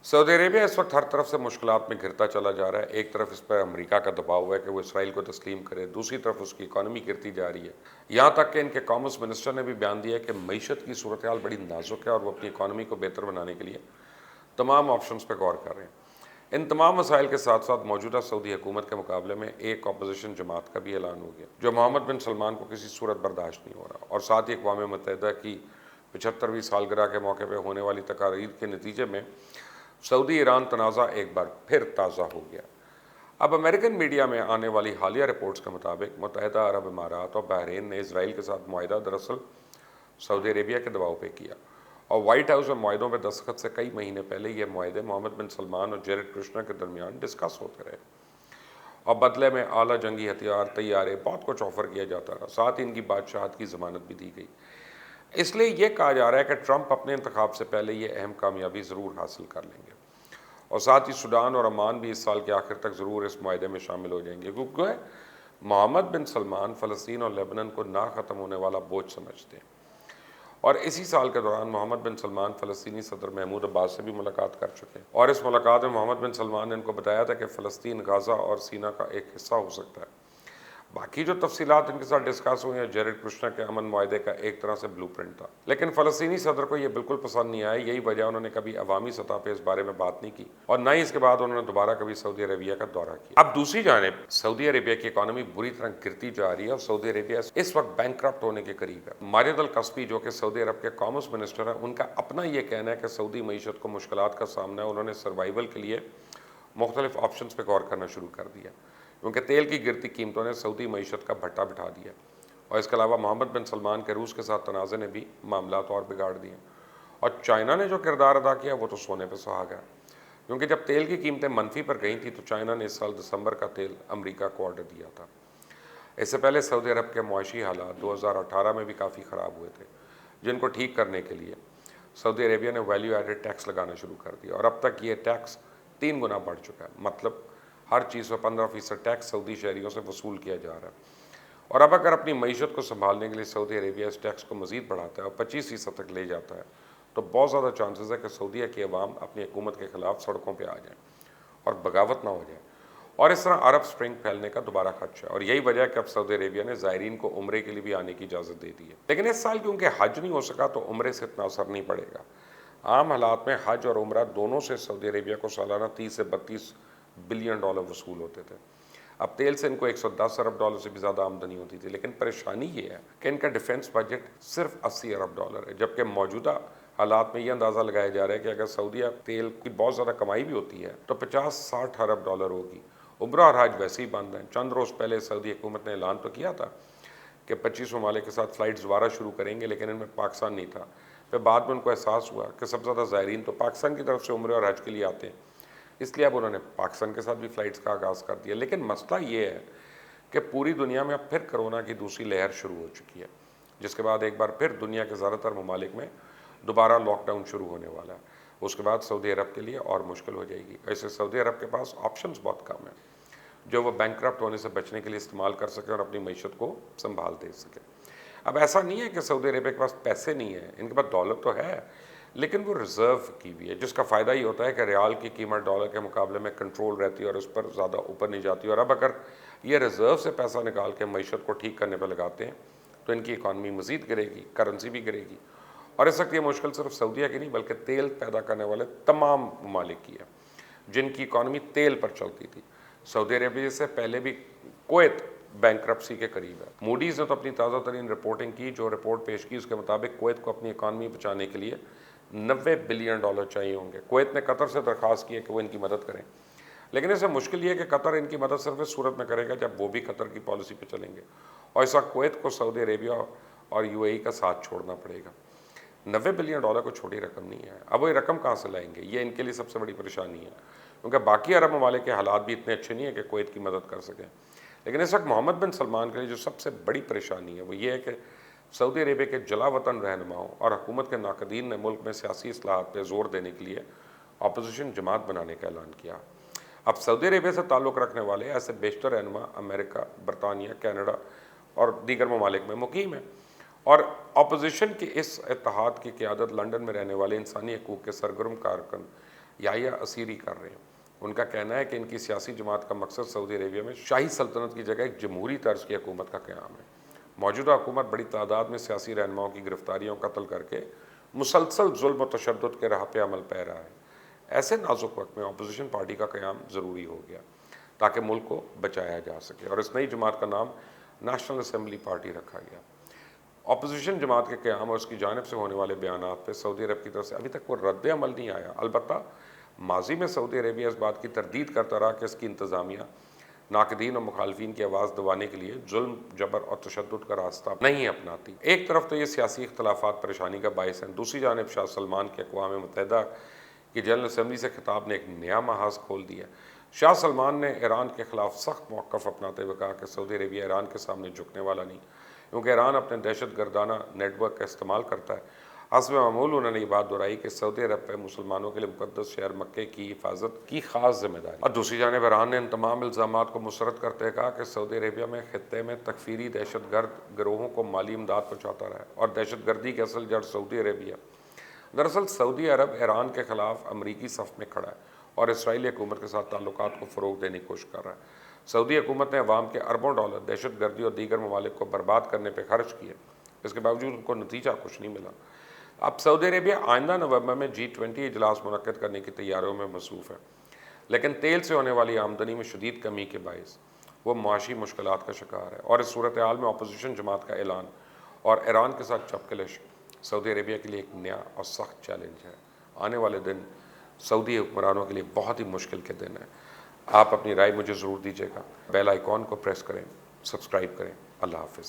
Saudi Arabia इस वक्त हर तरफ से मुश्किलात में घिरता चला जा रहा है। एक तरफ इस पर अमेरिका का दबाव है कि वो इसराइल को तस्लीम करे, दूसरी तरफ उसकी इकॉनमी गिरती जा रही है। यहाँ तक कि इनके कॉमर्स मिनिस्टर ने भी बयान दिया है कि मईशत की सूरत हाल बड़ी नाजुक है और वो अपनी इकॉनमी को बेहतर बनाने के लिए तमाम ऑप्शंस पर गौर कर रहे हैं। इन तमाम मसाइल के साथ साथ मौजूदा सऊदी हुकूमत के मुकाबले में एक अपोजिशन जमात का भी ऐलान हो गया, जो मोहम्मद बिन सलमान को किसी सूरत बर्दाश्त नहीं हो रहा, और साथ ही अक़वाम मुत्तहिदा की 75वीं सालगिरह के मौके पर होने वाली तकारीर के नतीजे में सऊदी ईरान तनाज़ा एक बार फिर ताज़ा हो गया। अब अमेरिकन मीडिया में आने वाली हालिया रिपोर्ट्स के मुताबिक मुत्तहिदा अरब इमारात और बहरीन ने इसराइल के साथ मुआहिदा दरअसल सऊदी अरेबिया के दबाव पे किया, और वाइट हाउस में मुआहिदों पर दस्तखत से कई महीने पहले ये मुआहिदे मोहम्मद बिन सलमान और जेरेड कुश्नर के दरमियान डिस्कस होते रहे, और बदले में आला जंगी हथियार, तैयारे, बहुत कुछ ऑफर किया जाता रहा। साथ ही इनकी बादशाहत की ज़मानत भी दी गई। इसलिए ये कहा जा रहा है कि ट्रंप अपने इंतखाब से पहले ये अहम कामयाबी ज़रूर हासिल कर लेंगे, और साथ ही सूडान और अमान भी इस साल के आखिर तक ज़रूर इस मुआहिदे में शामिल हो जाएंगे, क्योंकि मोहम्मद बिन सलमान फ़लस्तीन और लेबनान को ना ख़त्म होने वाला बोझ समझते हैं। और इसी साल के दौरान मोहम्मद बिन सलमान फ़लस्तीनी सदर महमूद अब्बास से भी मुलाकात कर चुके हैं, और इस मुलाकात में मोहम्मद बिन सलमान ने इनको बताया था कि फ़लस्तीन गाज़ा और सीना का एक हिस्सा हो सकता है। बाकी जो तफसीलात इनके साथ डिस्कस हुई हैं, जेरेड कुश्नर के अमन मुआहिदे का एक तरह से ब्लूप्रिंट था, लेकिन फ़लस्तीनी सदर को यह बिल्कुल पसंद नहीं आया। यही वजह उन्होंने कभी अवामी सतह पर इस बारे में बात नहीं की, और न ही इसके बाद उन्होंने दोबारा कभी सऊदी अरेबिया का दौरा किया। अब दूसरी जानिब सऊदी अरेबिया की इकॉनमी बुरी तरह गिरती जा रही है, और सऊदी अरेबिया इस वक्त बैंकक्रप्ट होने के करीब है। मारिद अल कस्बी, जो कि सऊदी अरब के कॉमर्स मिनिस्टर हैं, उनका अपना ये कहना है कि सऊदी मईशत को मुश्किलात का सामना है। उन्होंने सर्वाइवल के लिए मुख्तलिफ ऑप्शन पर गौर करना शुरू कर दिया, क्योंकि तेल की गिरती कीमतों ने सऊदी मईशत का भट्टा बिठा दिया, और इसके अलावा मोहम्मद बिन सलमान के रूस के साथ तनाज़े ने भी मामलात और बिगाड़ दिए। और चाइना ने जो किरदार अदा किया वो तो सोने पर सुहागा है, क्योंकि जब तेल की कीमतें मनफी पर गई थी तो चाइना ने इस साल दिसंबर का तेल अमरीका को ऑर्डर दिया था। इससे पहले सऊदी अरब के मुआशी हालात 2018 में भी काफ़ी ख़राब हुए थे, जिनको ठीक करने के लिए सऊदी अरेबिया ने वैल्यू एडेड टैक्स लगाना शुरू कर दिया, और अब तक ये टैक्स 3 गुना बढ़ चुका है। मतलब हर चीज़ पर 15% टैक्स सऊदी शहरियों से वसूल किया जा रहा है। और अब अगर अपनी मईशत को संभालने के लिए सऊदी अरेबिया इस टैक्स को मज़ीद बढ़ाता है और 25% तक ले जाता है, तो बहुत ज़्यादा चांसेस है कि सऊदीया की अवाम अपनी हुकूमत के ख़िलाफ़ सड़कों पर आ जाए और बगावत ना हो जाए, और इस तरह अरब स्प्रिंग फैलने का दोबारा खदशा है। और यही वजह है कि अब सऊदी अरेबिया ने ज़ायरीन को उम्रे के लिए भी आने की इजाज़त दे दी है। लेकिन इस साल क्योंकि हज नहीं हो सका तो उम्रे से इतना असर नहीं पड़ेगा। आम हालात में हज और उम्रा दोनों से सऊदी अरेबिया को सालाना 30 से 32 बिलियन डॉलर वसूल होते थे। अब तेल से इनको 110 अरब डॉलर से भी ज़्यादा आमदनी होती थी, लेकिन परेशानी ये है कि इनका डिफेंस बजट सिर्फ 80 अरब डॉलर है, जबकि मौजूदा हालात में ये अंदाज़ा लगाया जा रहा है कि अगर सऊदीया तेल की बहुत ज़्यादा कमाई भी होती है तो 50-60 अरब डॉलर होगी। उम्रा और हज वैसे ही बंद हैं। चंद रोज़ पहले सऊदी हुकूमत ने ऐलान तो किया था कि 25 ममालिक के साथ फ़्लाइट्स दोबारा शुरू करेंगे, लेकिन इनमें पाकिस्तान नहीं था। फिर बाद में उनको एहसास हुआ कि सबसे ज़्यादा ज़ायरीन तो पाकिस्तान की तरफ से उम्रे और हज के लिए आते हैं, इसलिए अब उन्होंने पाकिस्तान के साथ भी फ़्लाइट्स का आगाज़ कर दिया। लेकिन मसला ये है कि पूरी दुनिया में अब फिर कोरोना की दूसरी लहर शुरू हो चुकी है, जिसके बाद एक बार फिर दुनिया के ज़्यादातर ममालिक में दोबारा लॉकडाउन शुरू होने वाला है। उसके बाद सऊदी अरब के लिए और मुश्किल हो जाएगी। ऐसे सऊदी अरब के पास ऑप्शंस बहुत कम हैं जो वो बैंकक्रप्ट होने से बचने के लिए इस्तेमाल कर सके और अपनी मईशत को संभाल दे सके। अब ऐसा नहीं है कि सऊदी अरेबिया के पास पैसे नहीं है, इनके पास दौलत तो है, लेकिन वो रिज़र्व की हुई है, जिसका फ़ायदा ये होता है कि रियाल की कीमत डॉलर के मुकाबले में कंट्रोल रहती है और उस पर ज़्यादा ऊपर नहीं जाती। और अब अगर ये रिज़र्व से पैसा निकाल के मईशत को ठीक करने पर लगाते हैं तो इनकी इकॉनमी मज़ीद गिरेगी, करेंसी भी गिरेगी। और इस वक्त ये मुश्किल सिर्फ सऊदीया की नहीं बल्कि तेल पैदा करने वाले तमाम ममालिक की है, जिनकी इकॉनमी तेल पर चलती थी। सऊदी अरेबिया से पहले भी कुवैत बैंकरप्सी के करीब है। मूडीज़ ने तो अपनी ताज़ा तरीन रिपोर्टिंग की, जो रिपोर्ट पेश की उसके मुताबिक कुवैत को अपनी इकॉनमी बचाने के लिए 90 बिलियन डॉलर चाहिए होंगे। कुवैत ने कतर से दरख्वास्त की है कि वो इनकी मदद करें, लेकिन इससे मुश्किल ये है कि कतर इनकी मदद सिर्फ इस सूरत में करेगा जब वो भी कतर की पॉलिसी पे चलेंगे, और इस वक्त कुवैत को सऊदी अरेबिया और यूएई का साथ छोड़ना पड़ेगा। 90 बिलियन डॉलर को छोटी रकम नहीं है। अब वो ये रकम कहाँ से लाएंगे, ये इनके लिए सबसे बड़ी परेशानी है, क्योंकि बाकी अरब ममालिक के हालात भी इतने अच्छे नहीं है कि कुवैत की मदद कर सकें। लेकिन इस वक्त मोहम्मद बिन सलमान के लिए जो सबसे बड़ी परेशानी है वो ये है कि सऊदी अरेबिया के जलावतन रहनुमाओं और हुकूमत के नाकदीन ने मुल्क में सियासी इस्लाहात पर जोर देने के लिए अपोजिशन जमात बनाने का ऐलान किया। अब सऊदी अरेबिया से ताल्लुक़ रखने वाले ऐसे बेशतर रहनुमा अमेरिका, बरतानिया, कनाडा और दीगर ममालिक में मुकीम है, और अपोजिशन के इस इत्तेहाद की क़यादत लंदन में रहने वाले इंसानी हकूक़ के सरगर्म कारकुन یا اسیری کر رہے ہیں۔ ان کا کہنا ہے کہ ان کی سیاسی جماعت کا مقصد سعودی عربیہ میں شاہی سلطنت کی جگہ ایک جمہوری طرز کی حکومت کا قیام ہے۔ موجودہ حکومت بڑی تعداد میں سیاسی رہنماؤں کی گرفتاریوں قتل کر کے مسلسل ظلم و تشدد کے راہ پہ عمل پہ رہا ہے۔ ایسے نازک وقت میں اپوزیشن پارٹی کا قیام ضروری ہو گیا تاکہ ملک کو بچایا جا سکے، اور اس نئی جماعت کا نام نیشنل اسمبلی پارٹی رکھا گیا۔ اپوزیشن جماعت کے قیام اور اس کی جانب سے ہونے والے بیانات پہ سعودی عرب کی طرف سے ابھی تک کوئی رد عمل نہیں آیا۔ البتہ ماضی میں سعودی عربیہ اس بات کی تردید کرتا رہا کہ اس کی انتظامیہ ناقدین اور مخالفین کی آواز دبانے کے لیے ظلم، جبر اور تشدد کا راستہ نہیں اپناتی۔ ایک طرف تو یہ سیاسی اختلافات پریشانی کا باعث ہیں، دوسری جانب شاہ سلمان کے اقوام متحدہ کی جنرل اسمبلی سے خطاب نے ایک نیا محاذ کھول دیا۔ شاہ سلمان نے ایران کے خلاف سخت موقف اپناتے ہوئے کہا کہ سعودی عربیہ ایران کے سامنے جھکنے والا نہیں، کیونکہ ایران اپنے دہشت گردانہ نیٹ ورک کا استعمال کرتا ہے۔ حسب معمول انہوں نے یہ بات دہرائی کہ سعودی عرب پہ مسلمانوں کے لیے مقدس شہر مکے کی حفاظت کی خاص ذمہ داری، اور دوسری جانب ایران نے ان تمام الزامات کو مسترد کرتے ہوئے کہا کہ سعودی عربیہ میں خطے میں تکفیری دہشت گرد گروہوں کو مالی امداد پہنچاتا رہا ہے، اور دہشت گردی کی اصل جڑ سعودی عربیہ۔ دراصل سعودی عرب ایران کے خلاف امریکی صف میں کھڑا ہے اور اسرائیلی حکومت کے ساتھ تعلقات کو فروغ دینے کی کوشش کر رہا ہے۔ سعودی حکومت نے عوام کے اربوں ڈالر دہشت گردی اور دیگر ممالک کو برباد کرنے پہ خرچ کیے، اس کے باوجود ان کو نتیجہ کچھ نہیں ملا۔ اب سعودی عربیہ آئندہ نومبر میں G20 اجلاس منعقد کرنے کی تیاریوں میں مصروف ہے، لیکن تیل سے ہونے والی آمدنی میں شدید کمی کے باعث وہ معاشی مشکلات کا شکار ہے، اور اس صورتحال میں اپوزیشن جماعت کا اعلان اور ایران کے ساتھ چپ کلش سعودی عربیہ کے لیے ایک نیا اور سخت چیلنج ہے۔ آنے والے دن سعودی حکمرانوں کے لیے بہت ہی مشکل کے دن ہیں۔ آپ اپنی رائے مجھے ضرور دیجیے گا، بیل آئیکن کو پریس کریں، سبسکرائب کریں۔ اللہ حافظ۔